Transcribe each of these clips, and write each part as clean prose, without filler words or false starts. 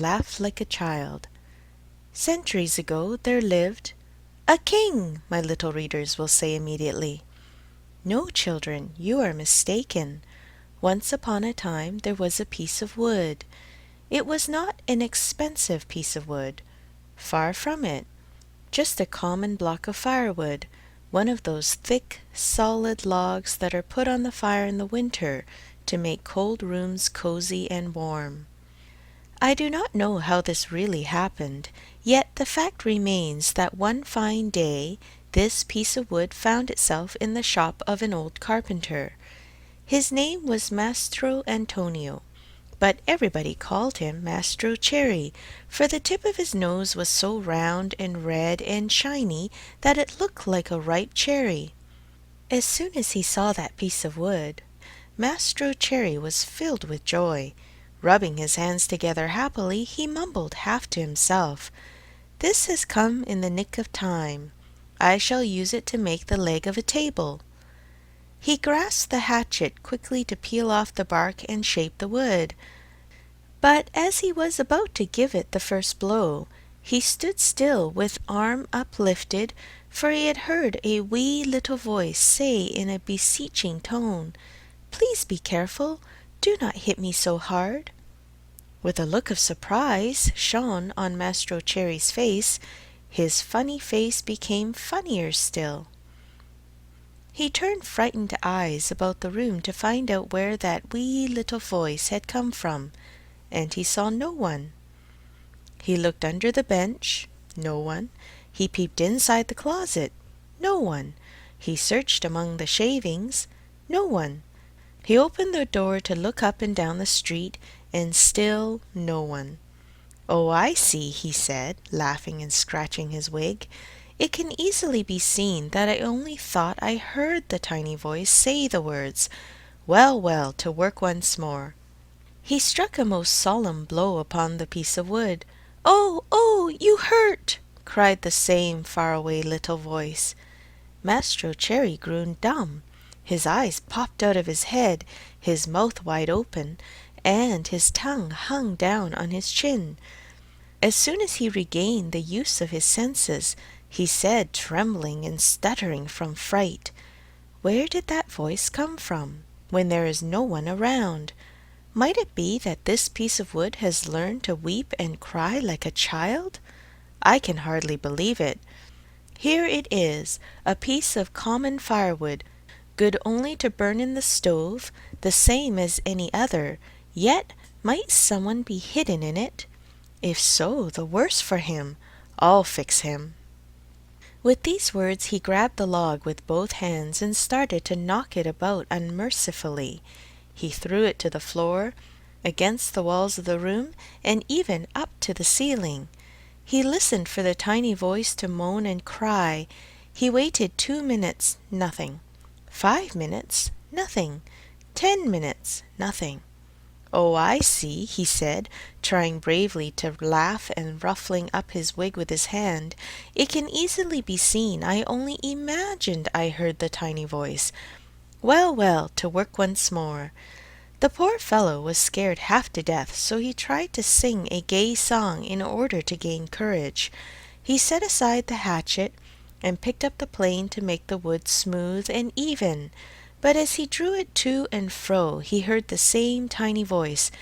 laughed like a child. Centuries ago there lived a king, my little readers will say immediately. No, children, you are mistaken. Once upon a time there was a piece of wood. It was not an expensive piece of wood. Far from it. Just a common block of firewood, one of those thick, solid logs that are put on the fire in the winter to make cold rooms cozy and warm. I do not know how this really happened, yet the fact remains that one fine day this piece of wood found itself in the shop of an old carpenter. His name was Mastro Antonio, but everybody called him Mastro Cherry, for the tip of his nose was so round and red and shiny that it looked like a ripe cherry. As soon as he saw that piece of wood, Mastro Cherry was filled with joy. Rubbing his hands together happily, he mumbled half to himself, "This has come in the nick of time. I shall use it to make the leg of a table." He grasped the hatchet quickly to peel off the bark and shape the wood. But as he was about to give it the first blow, he stood still with arm uplifted, for he had heard a wee little voice say in a beseeching tone, "Please be careful. Do not hit me so hard." With a look of surprise shone on Mastro Cherry's face, his funny face became funnier still. He turned frightened eyes about the room to find out where that wee little voice had come from, and he saw no one. He looked under the bench, no one. He peeped inside the closet, no one. He searched among the shavings, no one. He opened the door to look up and down the street, and still no one. "Oh, I see," he said, laughing and scratching his wig. "It can easily be seen that I only thought I heard the tiny voice say the words. Well, well, to work once more." He struck a most solemn blow upon the piece of wood. "Oh, oh, you hurt!" cried the same faraway little voice. Mastro Cherry grew dumb. His eyes popped out of his head, his mouth wide open, and his tongue hung down on his chin. As soon as he regained the use of his senses, he said, trembling and stuttering from fright, "Where did that voice come from, when there is no one around? Might it be that this piece of wood has learned to weep and cry like a child? I can hardly believe it. Here it is, a piece of common firewood, good only to burn in the stove, the same as any other, yet might someone be hidden in it? If so, the worse for him. I'll fix him." With these words he grabbed the log with both hands and started to knock it about unmercifully. He threw it to the floor, against the walls of the room, and even up to the ceiling. He listened for the tiny voice to moan and cry. He waited 2 minutes, nothing. 5 minutes, nothing. 10 minutes, nothing. "Oh, I see," he said, trying bravely to laugh and ruffling up his wig with his hand. "It can easily be seen I only imagined I heard the tiny voice. Well, well, to work once more." The poor fellow was scared half to death, so he tried to sing a gay song in order to gain courage. He set aside the hatchet and picked up the plane to make the wood smooth and even. But as he drew it to and fro, he heard the same tiny voice.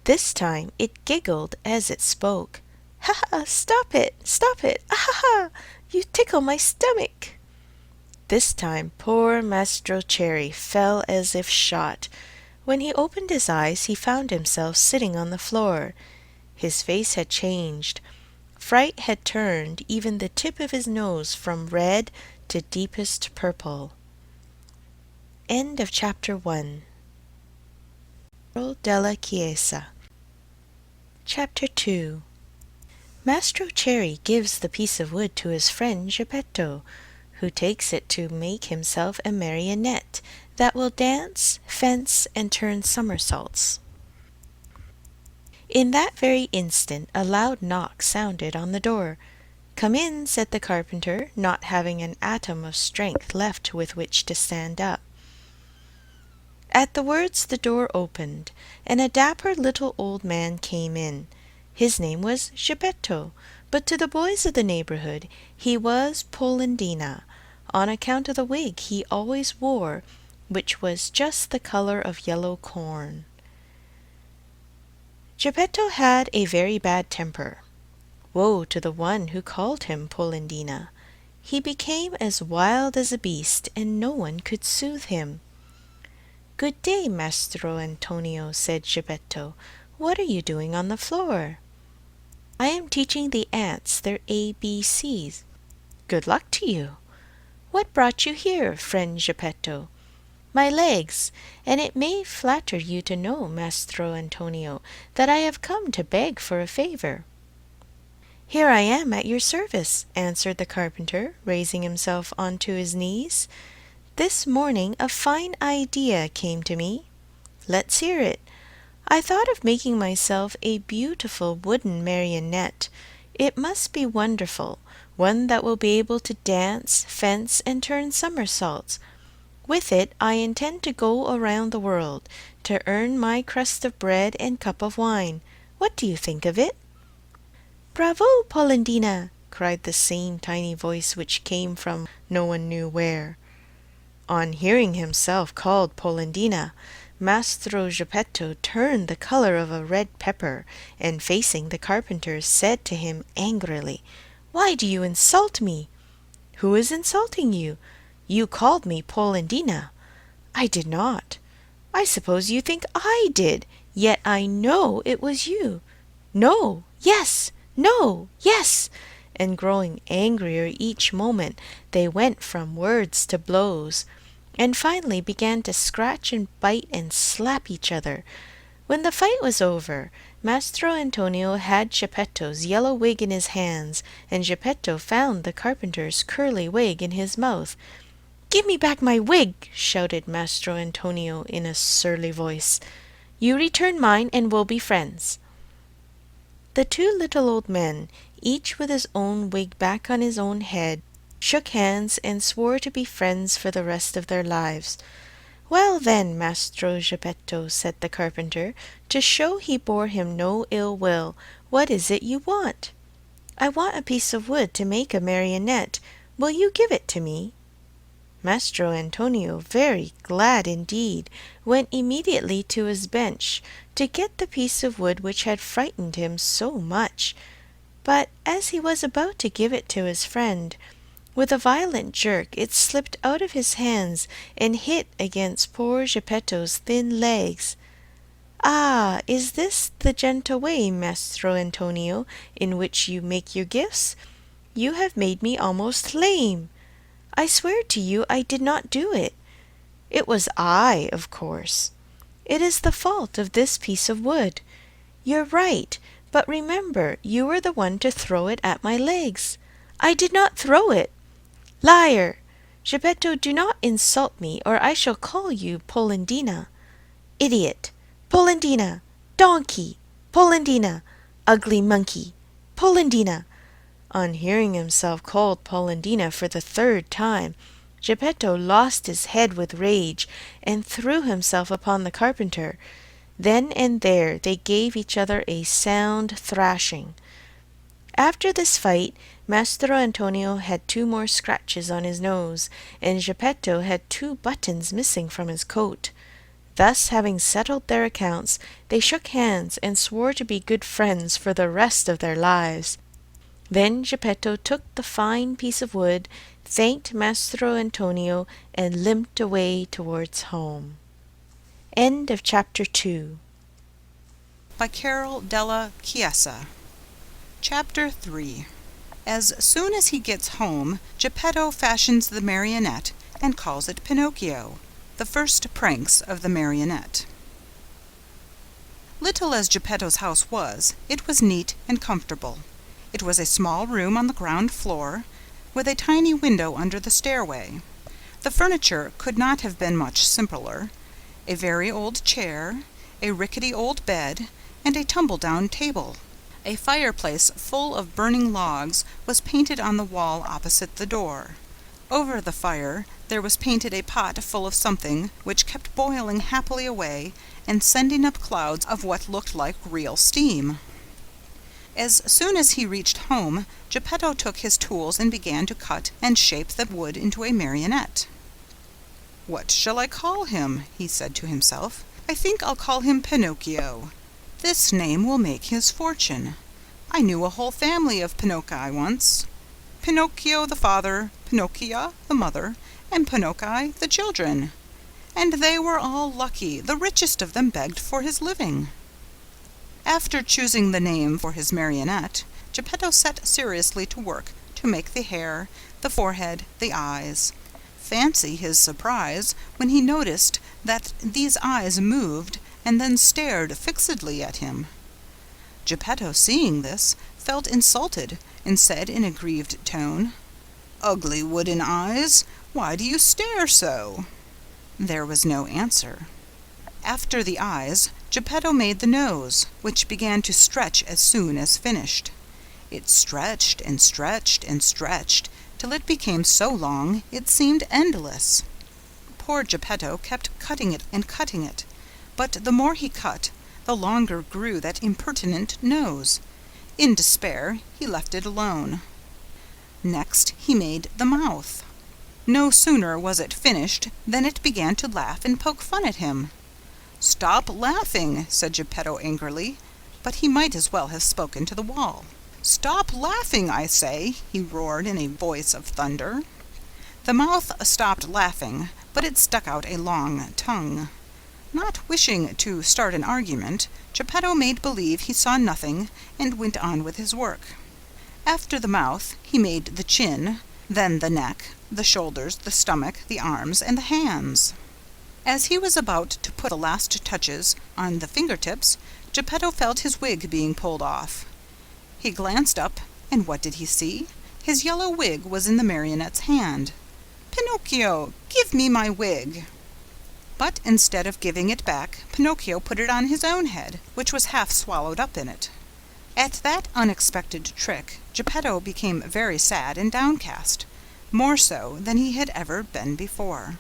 This time it giggled as it spoke. "Ha ha! Stop it! Stop it! Ah ha ha! You tickle my stomach!" This time poor Mastro Cherry fell as if shot. When he opened his eyes, he found himself sitting on the floor. His face had changed. Fright had turned even the tip of his nose from red to deepest purple. End of chapter 1. Della Chiesa. Chapter 2. Mastro Cherry gives the piece of wood to his friend Geppetto, who takes it to make himself a marionette that will dance, fence, and turn somersaults. In that very instant a loud knock sounded on the door. "Come in," said the carpenter, not having an atom of strength left with which to stand up. At the words the door opened, and a dapper little old man came in. His name was Geppetto, but to the boys of the neighborhood he was Polendina, on account of the wig he always wore, which was just the color of yellow corn. Geppetto had a very bad temper. Woe to the one who called him Polendina. He became as wild as a beast, and no one could soothe him. "Good day, Mastro Antonio," said Geppetto. "What are you doing on the floor?" "I am teaching the ants their ABCs." "Good luck to you." "What brought you here, friend Geppetto?" "My legs, and it may flatter you to know, Mastro Antonio, that I have come to beg for a favor." "Here I am at your service," answered the carpenter, raising himself onto his knees. "This morning a fine idea came to me." "Let's hear it." "I thought of making myself a beautiful wooden marionette. It must be wonderful, one that will be able to dance, fence, and turn somersaults. With it I intend to go around the world, to earn my crust of bread and cup of wine. What do you think of it?" "Bravo, Polendina!" cried the same tiny voice which came from no one knew where. On hearing himself called Polendina, Mastro Geppetto turned the color of a red pepper, and facing the carpenter said to him angrily, "Why do you insult me?" "Who is insulting you? You called me Polendina." "I did not." "I suppose you think I did, yet I know it was you." "No, yes, no, yes," and growing angrier each moment, they went from words to blows, and finally began to scratch and bite and slap each other. When the fight was over, Mastro Antonio had Geppetto's yellow wig in his hands, and Geppetto found the carpenter's curly wig in his mouth. "Give me back my wig!" shouted Mastro Antonio in a surly voice. "You return mine, and we'll be friends." The two little old men, each with his own wig back on his own head, shook hands and swore to be friends for the rest of their lives. "Well, then, Mastro Geppetto," said the carpenter, to show he bore him no ill will, "what is it you want?" "I want a piece of wood to make a marionette. Will you give it to me?" Mastro Antonio, very glad indeed, went immediately to his bench to get the piece of wood which had frightened him so much. But as he was about to give it to his friend, with a violent jerk it slipped out of his hands and hit against poor Geppetto's thin legs. "Ah, is this the gentle way, Mastro Antonio, in which you make your gifts? You have made me almost lame. I swear to you I did not do it. It was I, of course. It is the fault of this piece of wood. You're right, but remember you were the one to throw it at my legs. I did not throw it. Liar! Geppetto, do not insult me, or I shall call you Polendina. Idiot! Polendina! Donkey! Polendina! Ugly monkey! Polendina!" On hearing himself called Polendina for the third time, Geppetto lost his head with rage and threw himself upon the carpenter. Then and there they gave each other a sound thrashing. After this fight, Mastro Antonio had 2 more scratches on his nose, and Geppetto had 2 buttons missing from his coat. Thus, having settled their accounts, they shook hands and swore to be good friends for the rest of their lives. Then Geppetto took the fine piece of wood, thanked Mastro Antonio, and limped away towards home. End of chapter 2. By Carol Della Chiesa. Chapter 3. As soon as he gets home, Geppetto fashions the marionette and calls it Pinocchio. The first pranks of the marionette. Little as Geppetto's house was, it was neat and comfortable. It was a small room on the ground floor, with a tiny window under the stairway. The furniture could not have been much simpler. A very old chair, a rickety old bed, and a tumble-down table. A fireplace full of burning logs was painted on the wall opposite the door. Over the fire there was painted a pot full of something which kept boiling happily away and sending up clouds of what looked like real steam. As soon as he reached home, Geppetto took his tools and began to cut and shape the wood into a marionette. "What shall I call him?" he said to himself. "I think I'll call him Pinocchio. This name will make his fortune. I knew a whole family of Pinocchi once. Pinocchio the father, Pinocchia the mother, and Pinocchi the children. And they were all lucky. The richest of them begged for his living." After choosing the name for his marionette, Geppetto set seriously to work to make the hair, the forehead, the eyes. Fancy his surprise when he noticed that these eyes moved and then stared fixedly at him. Geppetto, seeing this, felt insulted and said in a grieved tone, "Ugly wooden eyes, why do you stare so?" There was no answer. After the eyes, Geppetto made the nose, which began to stretch as soon as finished. It stretched and stretched and stretched till it became so long it seemed endless. Poor Geppetto kept cutting it and cutting it, but the more he cut, the longer grew that impertinent nose. In despair, he left it alone. Next, he made the mouth. No sooner was it finished than it began to laugh and poke fun at him. "Stop laughing," said Geppetto angrily, but he might as well have spoken to the wall. "Stop laughing, I say," he roared in a voice of thunder. The mouth stopped laughing, but it stuck out a long tongue. Not wishing to start an argument, Geppetto made believe he saw nothing and went on with his work. After the mouth, he made the chin, then the neck, the shoulders, the stomach, the arms, and the hands. As he was about to put the last touches on the fingertips, Geppetto felt his wig being pulled off. He glanced up, and what did he see? His yellow wig was in the marionette's hand. "Pinocchio, give me my wig." But instead of giving it back, Pinocchio put it on his own head, which was half swallowed up in it. At that unexpected trick, Geppetto became very sad and downcast, more so than he had ever been before.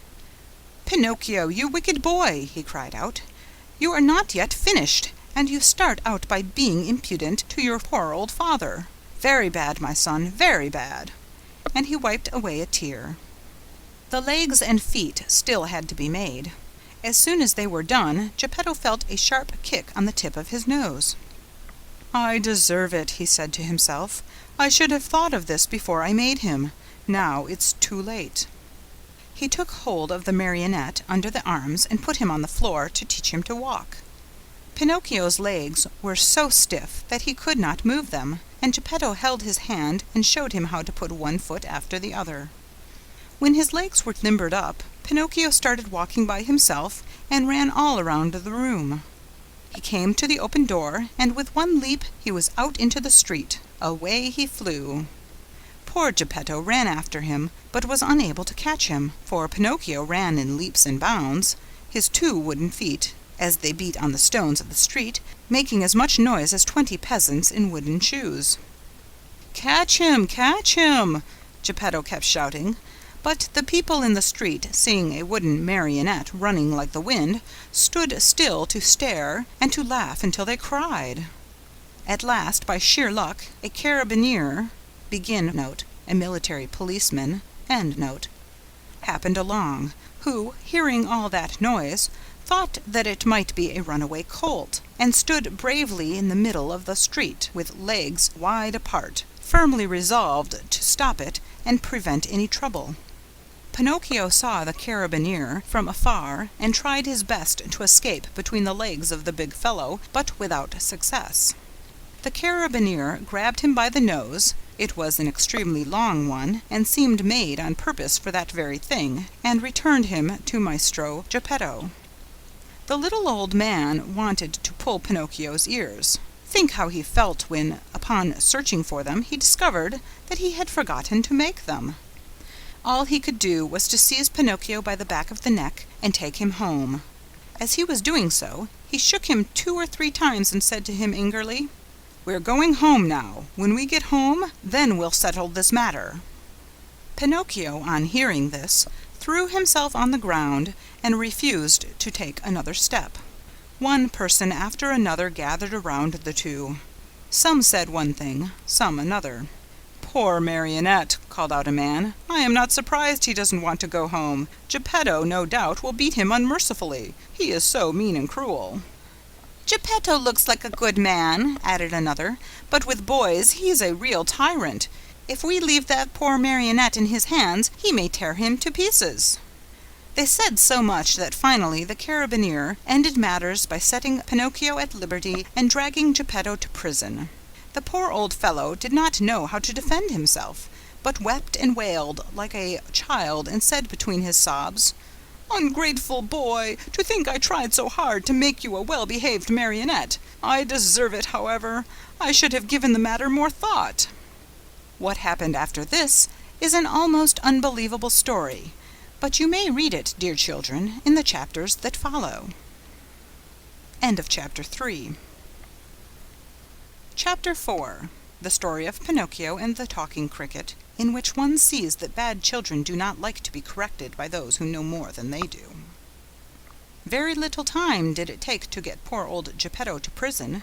"Pinocchio, you wicked boy!" he cried out. "You are not yet finished, and you start out by being impudent to your poor old father. Very bad, my son, very bad." And he wiped away a tear. The legs and feet still had to be made. As soon as they were done, Geppetto felt a sharp kick on the tip of his nose. "I deserve it," he said to himself. "I should have thought of this before I made him. Now it's too late." He took hold of the marionette under the arms and put him on the floor to teach him to walk. Pinocchio's legs were so stiff that he could not move them, and Geppetto held his hand and showed him how to put one foot after the other. When his legs were limbered up, Pinocchio started walking by himself and ran all around the room. He came to the open door, and with one leap he was out into the street. Away he flew. Poor Geppetto ran after him, but was unable to catch him, for Pinocchio ran in leaps and bounds, his 2 wooden feet, as they beat on the stones of the street, making as much noise as 20 peasants in wooden shoes. "Catch him! Catch him!" Geppetto kept shouting, but the people in the street, seeing a wooden marionette running like the wind, stood still to stare and to laugh until they cried. At last, by sheer luck, a carabinier (a military policeman) happened along, who, hearing all that noise, thought that it might be a runaway colt, and stood bravely in the middle of the street, with legs wide apart, firmly resolved to stop it and prevent any trouble. Pinocchio saw the carabinier from afar and tried his best to escape between the legs of the big fellow, but without success. The carabinier grabbed him by the nose (it was an extremely long one, and seemed made on purpose for that very thing) and returned him to Maestro Geppetto. The little old man wanted to pull Pinocchio's ears. Think how he felt when, upon searching for them, he discovered that he had forgotten to make them. All he could do was to seize Pinocchio by the back of the neck and take him home. As he was doing so, he shook him 2 or 3 times and said to him angrily, "We're going home now. When we get home, then we'll settle this matter." Pinocchio, on hearing this, threw himself on the ground and refused to take another step. One person after another gathered around the two. Some said one thing, some another. "Poor Marionette," called out a man. "I am not surprised he doesn't want to go home. Geppetto, no doubt, will beat him unmercifully. He is so mean and cruel." "Geppetto looks like a good man," added another, "but with boys he's a real tyrant. If we leave that poor Marionette in his hands, he may tear him to pieces." They said so much that finally the carabineer ended matters by setting Pinocchio at liberty and dragging Geppetto to prison. The poor old fellow did not know how to defend himself, but wept and wailed like a child and said between his sobs, "Ungrateful boy, to think I tried so hard to make you a well-behaved marionette. I deserve it, however. I should have given the matter more thought." What happened after this is an almost unbelievable story, but you may read it, dear children, in the chapters that follow. End of Chapter 3. Chapter 4. The Story of Pinocchio and the Talking Cricket, in which one sees that bad children do not like to be corrected by those who know more than they do. Very little time did it take to get poor old Geppetto to prison.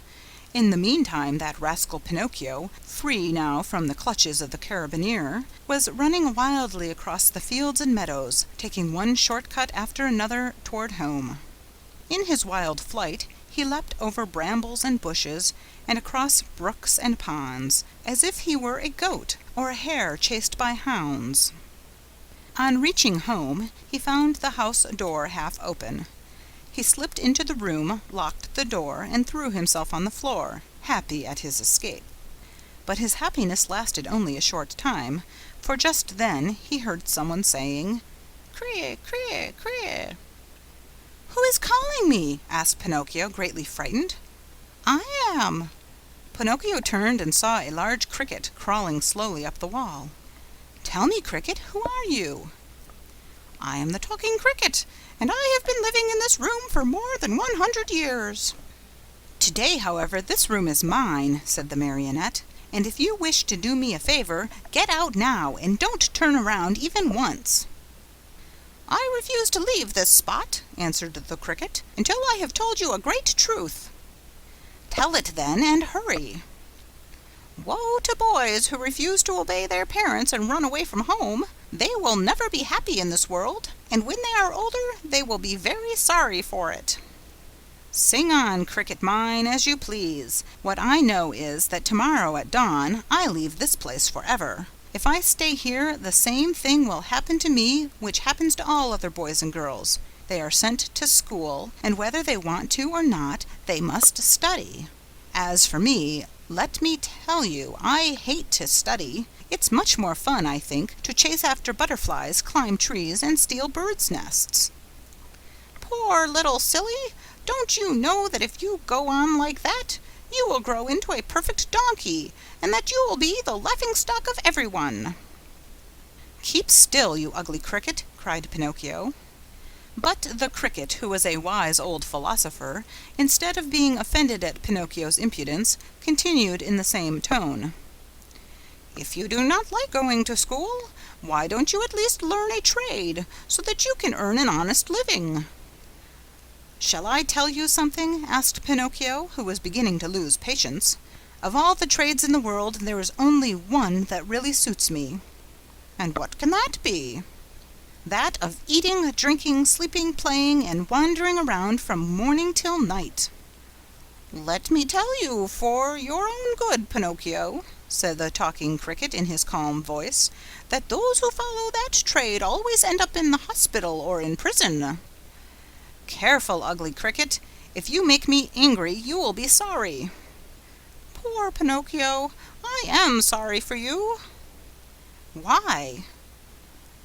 In the meantime that rascal Pinocchio, free now from the clutches of the carabineer, was running wildly across the fields and meadows, taking one short cut after another toward home. In his wild flight he leapt over brambles and bushes and across brooks and ponds, as if he were a goat or a hare chased by hounds. On reaching home, he found the house door half open. He slipped into the room, locked the door, and threw himself on the floor, happy at his escape. But his happiness lasted only a short time, for just then he heard someone saying, "Crie, crie, crie." "Who is calling me?" asked Pinocchio, greatly frightened. "I am." Pinocchio turned and saw a large cricket crawling slowly up the wall. "Tell me, Cricket, who are you?" "I am the Talking Cricket, and I have been living in this room for more than 100 years." "Today, however, this room is mine," said the Marionette, "and if you wish to do me a favor, get out now and don't turn around even once." "I refuse to leave this spot," answered the Cricket, "until I have told you a great truth." "Tell it then, and hurry." "Woe to boys who refuse to obey their parents and run away from home. They will never be happy in this world, and when they are older they will be very sorry for it." "Sing on, Cricket mine, as you please. What I know is that tomorrow at dawn I leave this place forever. If I stay here, the same thing will happen to me which happens to all other boys and girls. They are sent to school, and whether they want to or not, they must study. As for me, let me tell you, I hate to study. It's much more fun, I think, to chase after butterflies, climb trees, and steal birds' nests." "Poor little silly! Don't you know that if you go on like that, you will grow into a perfect donkey, and that you will be the laughing-stock of everyone?" "Keep still, you ugly Cricket!" cried Pinocchio. But the Cricket, who was a wise old philosopher, instead of being offended at Pinocchio's impudence, continued in the same tone. "If you do not like going to school, why don't you at least learn a trade, so that you can earn an honest living?" "Shall I tell you something?" asked Pinocchio, who was beginning to lose patience. "Of all the trades in the world, there is only one that really suits me." "And what can that be?" "That of eating, drinking, sleeping, playing, and wandering around from morning till night." "Let me tell you, for your own good, Pinocchio," said the Talking Cricket in his calm voice, "that those who follow that trade always end up in the hospital or in prison." "Careful, ugly Cricket. If you make me angry, you will be sorry." "Poor Pinocchio, I am sorry for you." "Why?"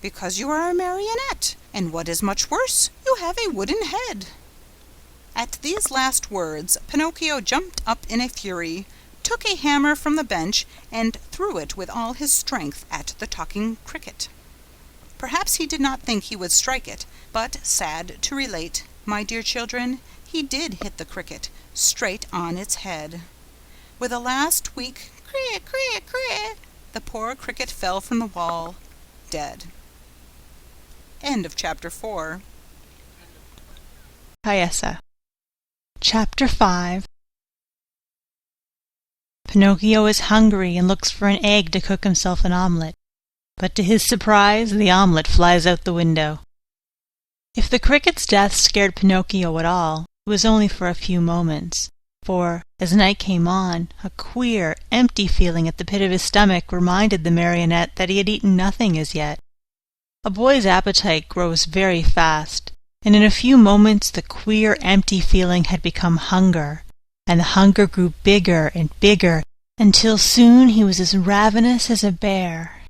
"Because you are a marionette, and what is much worse, you have a wooden head." At these last words, Pinocchio jumped up in a fury, took a hammer from the bench, and threw it with all his strength at the Talking Cricket. Perhaps he did not think he would strike it, but, sad to relate, my dear children, he did hit the cricket straight on its head. With a last weak "crie, crie, crie," the poor cricket fell from the wall, dead. End of Chapter 4. Paesa. Chapter 5. Pinocchio is hungry and looks for an egg to cook himself an omelette, but to his surprise the omelette flies out the window. If the cricket's death scared Pinocchio at all, it was only for a few moments, for, as night came on, a queer, empty feeling at the pit of his stomach reminded the marionette that he had eaten nothing as yet. A boy's appetite grows very fast, and in a few moments the queer, empty feeling had become hunger, and the hunger grew bigger and bigger, until soon he was as ravenous as a bear.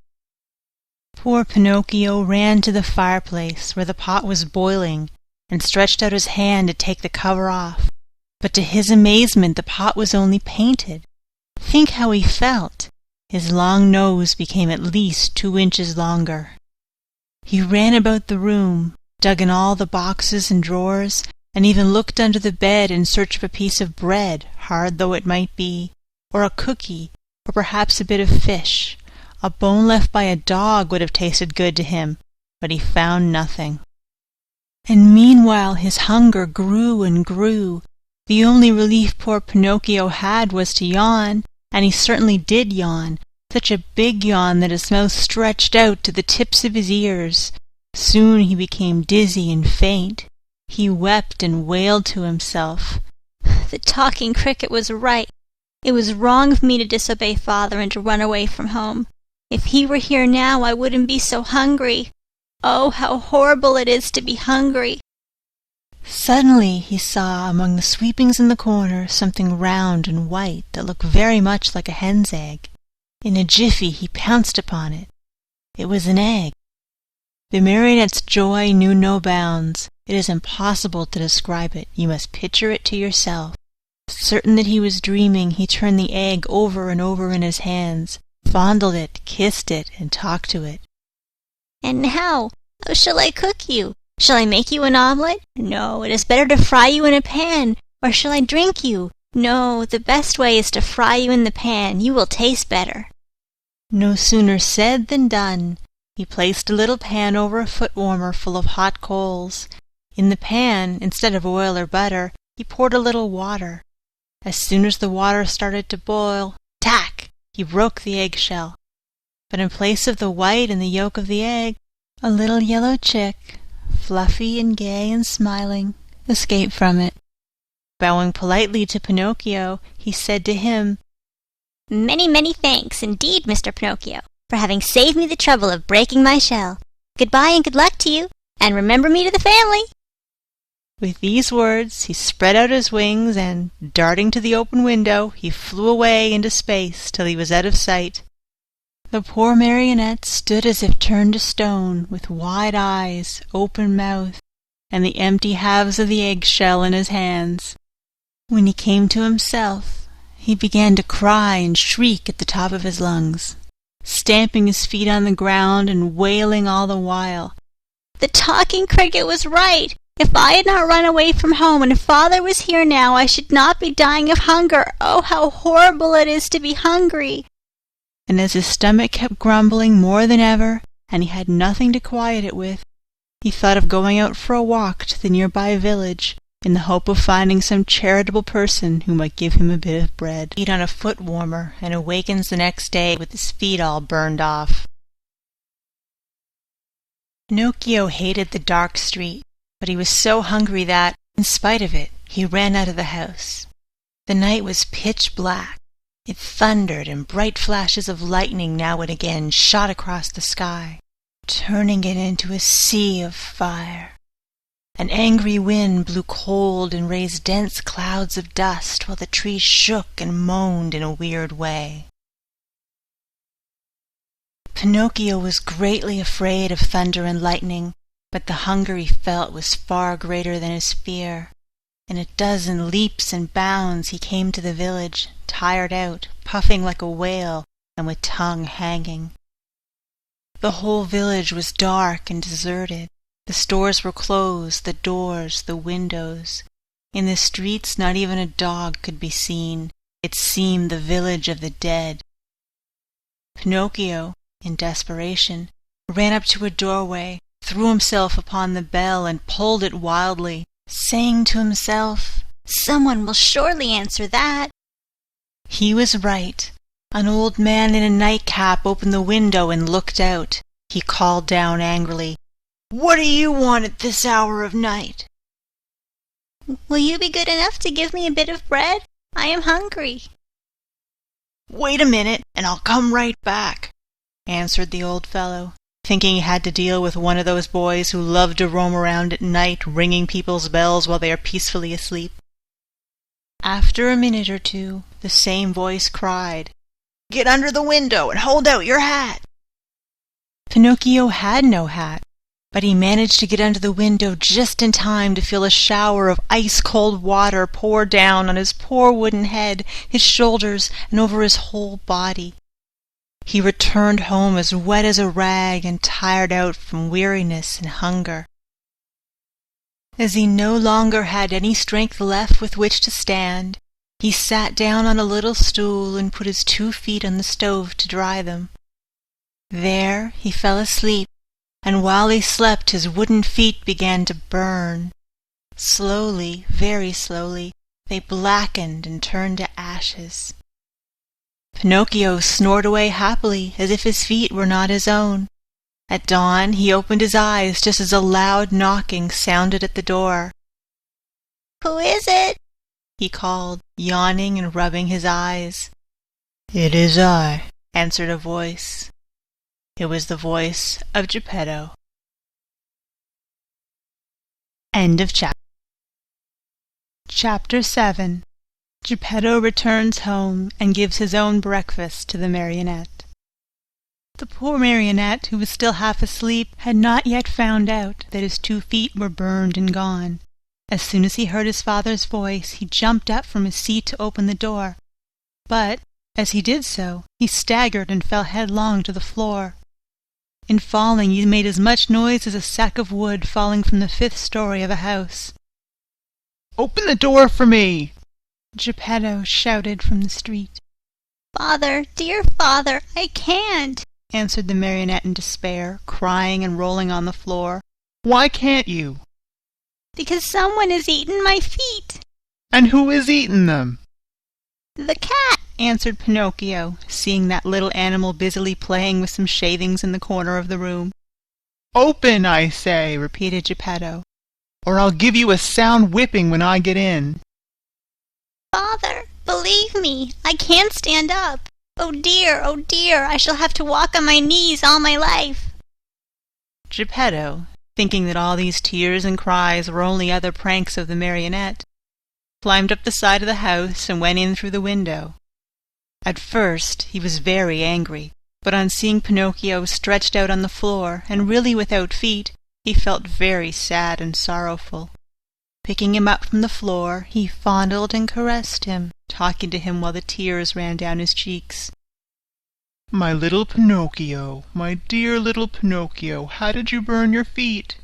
Poor Pinocchio ran to the fireplace where the pot was boiling and stretched out his hand to take the cover off, but to his amazement the pot was only painted. Think how he felt! His long nose became at least 2 inches longer. He ran about the room, dug in all the boxes and drawers, and even looked under the bed in search of a piece of bread, hard though it might be, or a cookie, or perhaps a bit of fish. A bone left by a dog would have tasted good to him, but he found nothing. And meanwhile his hunger grew and grew. The only relief poor Pinocchio had was to yawn, and he certainly did yawn, such a big yawn that his mouth stretched out to the tips of his ears. Soon he became dizzy and faint. He wept and wailed to himself. The talking cricket was right. It was wrong of me to disobey Father and to run away from home. If he were here now, I wouldn't be so hungry. Oh, how horrible it is to be hungry! Suddenly he saw among the sweepings in the corner something round and white that looked very much like a hen's egg. In a jiffy he pounced upon it. It was an egg. The marionette's joy knew no bounds. It is impossible to describe it. You must picture it to yourself. Certain that he was dreaming, he turned the egg over and over in his hands, fondled it, kissed it, and talked to it. And now, how shall I cook you? Shall I make you an omelette? No, it is better to fry you in a pan. Or shall I drink you? No, the best way is to fry you in the pan. You will taste better. No sooner said than done. He placed a little pan over a foot warmer full of hot coals. In the pan, instead of oil or butter, he poured a little water. As soon as the water started to boil, tack! He broke the eggshell. But in place of the white and the yolk of the egg, a little yellow chick, fluffy and gay and smiling, escaped from it. Bowing politely to Pinocchio, he said to him, Many, many thanks indeed, Mr. Pinocchio, for having saved me the trouble of breaking my shell. Goodbye and good luck to you, and remember me to the family. With these words he spread out his wings and, darting to the open window, he flew away into space till he was out of sight. The poor marionette stood as if turned to stone, with wide eyes, open mouth, and the empty halves of the eggshell in his hands. When he came to himself, he began to cry and shriek at the top of his lungs, stamping his feet on the ground and wailing all the while. The talking cricket was right. If I had not run away from home and if Father was here now, I should not be dying of hunger. Oh, how horrible it is to be hungry! And as his stomach kept grumbling more than ever, and he had nothing to quiet it with, he thought of going out for a walk to the nearby village, in the hope of finding some charitable person who might give him a bit of bread. Eat on a foot warmer, and awakens the next day with his feet all burned off. Pinocchio hated the dark street, but he was so hungry that, in spite of it, he ran out of the house. The night was pitch black. It thundered, and bright flashes of lightning now and again shot across the sky, turning it into a sea of fire. An angry wind blew cold and raised dense clouds of dust, while the trees shook and moaned in a weird way. Pinocchio was greatly afraid of thunder and lightning, but the hunger he felt was far greater than his fear. In a dozen leaps and bounds he came to the village, tired out, puffing like a whale, and with tongue hanging. The whole village was dark and deserted. The stores were closed, the doors, the windows. In the streets not even a dog could be seen. It seemed the village of the dead. Pinocchio, in desperation, ran up to a doorway, threw himself upon the bell, and pulled it wildly, saying to himself, Someone will surely answer that. He was right. An old man in a nightcap opened the window and looked out. He called down angrily, "What do you want at this hour of night?" Will you be good enough to give me a bit of bread? I am hungry. "Wait a minute, and I'll come right back," answered the old fellow, thinking he had to deal with one of those boys who love to roam around at night, ringing people's bells while they are peacefully asleep. After a minute or two, the same voice cried, "Get under the window and hold out your hat." Pinocchio had no hat, but he managed to get under the window just in time to feel a shower of ice-cold water pour down on his poor wooden head, his shoulders, and over his whole body. He returned home as wet as a rag and tired out from weariness and hunger. As he no longer had any strength left with which to stand, he sat down on a little stool and put his 2 feet on the stove to dry them. There he fell asleep, and while he slept his wooden feet began to burn. Slowly, very slowly, they blackened and turned to ashes. Pinocchio snored away happily as if his feet were not his own. At dawn he opened his eyes just as a loud knocking sounded at the door. Who is it? He called, yawning and rubbing his eyes. "It is I," answered a voice. It was the voice of Geppetto. End of chapter. Chapter 7. Geppetto returns home and gives his own breakfast to the Marionette. The poor Marionette, who was still half asleep, had not yet found out that his 2 feet were burned and gone. As soon as he heard his father's voice, he jumped up from his seat to open the door. But, as he did so, he staggered and fell headlong to the floor. In falling, he made as much noise as a sack of wood falling from the 5th story of a house. "Open the door for me!" Geppetto shouted from the street. Father, dear father, I can't, answered the Marionette in despair, crying and rolling on the floor. "Why can't you?" because someone has eaten my feet. "And who has eaten them?" The cat, answered Pinocchio, seeing that little animal busily playing with some shavings in the corner of the room. "Open, I say," repeated Geppetto, "or I'll give you a sound whipping when I get in." Father, believe me, I can't stand up. Oh dear, I shall have to walk on my knees all my life. Geppetto, thinking that all these tears and cries were only other pranks of the Marionette, climbed up the side of the house and went in through the window. At first he was very angry, but on seeing Pinocchio stretched out on the floor and really without feet, he felt very sad and sorrowful. Picking him up from the floor, he fondled and caressed him, talking to him while the tears ran down his cheeks. "My little Pinocchio, my dear little Pinocchio, how did you burn your feet?"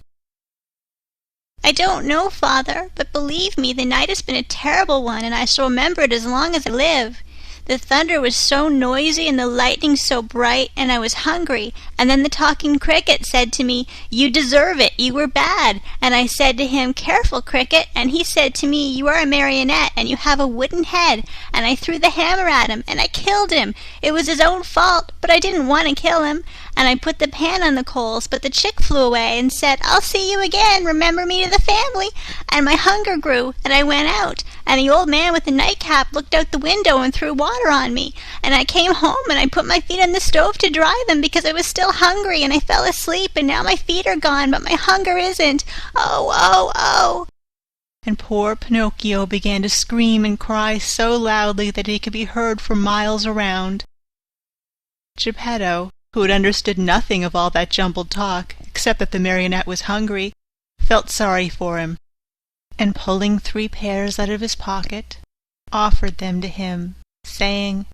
I don't know, Father, but believe me, the night has been a terrible one, and I shall remember it as long as I live. The thunder was so noisy and the lightning so bright, and I was hungry, and then the talking cricket said to me, "You deserve it, you were bad." And I said to him, "Careful, cricket," and he said to me, "You are a marionette, and you have a wooden head," and I threw the hammer at him, and I killed him. It was his own fault, but I didn't want to kill him, and I put the pan on the coals, but the chick flew away and said, "I'll see you again, remember me to the family," and my hunger grew, and I went out, and the old man with the nightcap looked out the window and threw water on me, and I came home and I put my feet on the stove to dry them because I was still hungry, and I fell asleep, and now my feet are gone, but my hunger isn't. Oh, oh, oh!" And poor Pinocchio began to scream and cry so loudly that he could be heard for miles around. Geppetto, who had understood nothing of all that jumbled talk, except that the Marionette was hungry, felt sorry for him, and pulling 3 pears out of his pocket, offered them to him, saying,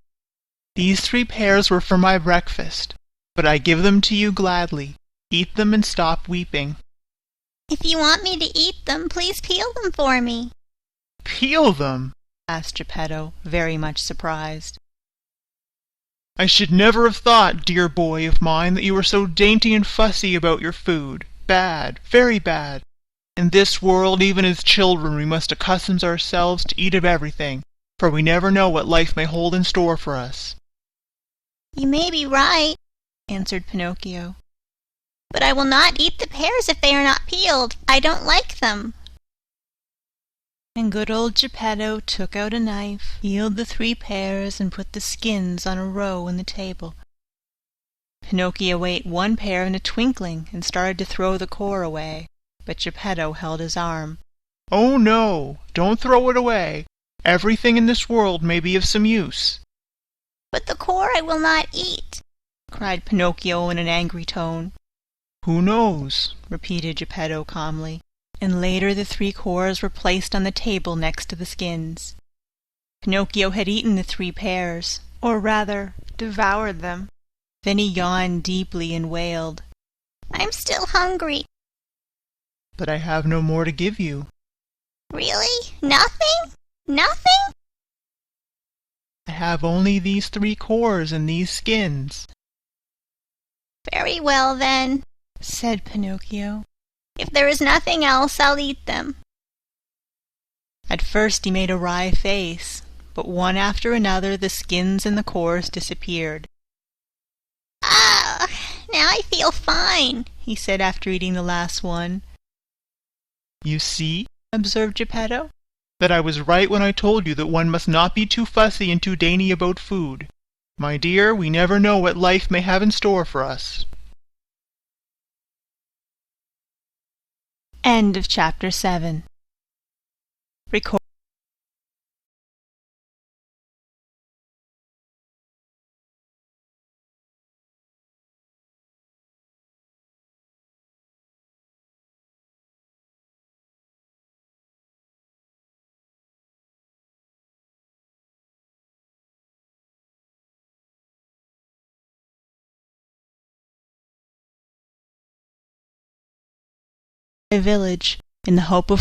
"These 3 pears were for my breakfast, but I give them to you gladly. Eat them and stop weeping." "If you want me to eat them, please peel them for me." "Peel them?" asked Geppetto, very much surprised. "I should never have thought, dear boy of mine, that you were so dainty and fussy about your food. Bad, very bad. In this world, even as children, we must accustom ourselves to eat of everything, for we never know what life may hold in store for us. You may be right, answered Pinocchio, but I will not eat the pears if they are not peeled. I don't like them. And good old Geppetto took out a knife, peeled the 3 pears, and put the skins on a row on the table. Pinocchio ate 1 pear in a twinkling and started to throw the core away, but Geppetto held his arm. Oh no, don't throw it away. Everything in this world may be of some use. But the core I will not eat, cried Pinocchio in an angry tone. Who knows? Repeated Geppetto calmly, and later the 3 cores were placed on the table next to the skins. Pinocchio had eaten the 3 pears, or rather, devoured them. Then he yawned deeply and wailed, I'm still hungry. But I have no more to give you. Really? Nothing? Nothing? I have only these 3 cores and these skins. Very well, then, said Pinocchio. If there is nothing else, I'll eat them. At first he made a wry face, but one after another the skins and the cores disappeared. Ah, now I feel fine, he said after eating the last one. You see, observed Geppetto, that I was right when I told you that one must not be too fussy and too dainty about food. My dear, we never know what life may have in store for us. End of chapter 7. A village in the hope of